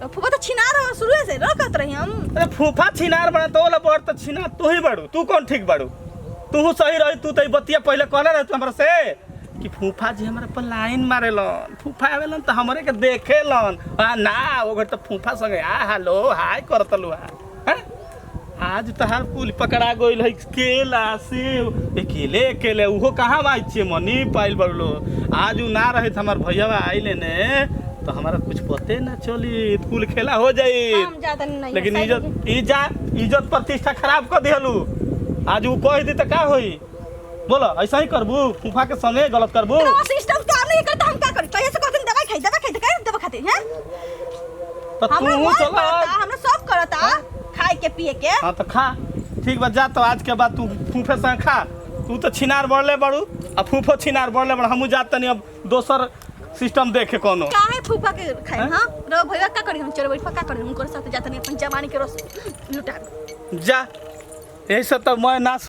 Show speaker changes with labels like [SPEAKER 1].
[SPEAKER 1] फूफा तो छिनार हो शुरू से रखत रही हम।
[SPEAKER 2] अरे फूफा छिनार बना तो वाला बड़ तो छिनार तू ही बड़ू। तू कौन ठीक बड़ू? तू सही रही। तू तो बतिया पहले कहले रह तू हमरा से कि फूफा जी हमारे पर लाइन मारेलन। फूफा आवेलन तो हमरे के देखेलन। ना वो घर तो फूफा संगे हेलो हाय करतलु हैं। आज तहार कुल पकड़ा गइल है केला सेब अकेले अकेले उहो कहाँ आई छे मनी पाइल बड़लो। आज उ ना रहे तो हमार भैया आइले ने तो हमारा कुछ पते ना चली कुल खेला हो जाई।
[SPEAKER 1] हम ज्यादा नहीं
[SPEAKER 2] लेकिन इज्जत प्रतिष्ठा खराब कर दिहलू। आज वो कह दी तो का होई बोलो? ऐसा ही करबू? फूफा के संगे गलत करबू?
[SPEAKER 1] तो सिस्टम काम नहीं करता हम का करी? पहले से कहते दवाई खाई दवा खाते हैं।
[SPEAKER 2] तो तू चला
[SPEAKER 1] हमने सब करता खाए के पिए के।
[SPEAKER 2] हां तो खा ठीक बा जा। तो आज के बाद तू फूफे संग खा। तू तो छिनार बढ़ले बड़ू अब फूफो छिनार बढ़ले बड़। हमू जात तनी अब दोसर सिस्टम देखे कोनो।
[SPEAKER 1] काहे फूफा के खाए? हां रो भैया का करी हम चलो बैठ का करी उनको साथ जात नहीं अपन जमाने के रस लुटा
[SPEAKER 2] जा। यही सब तो मैं ना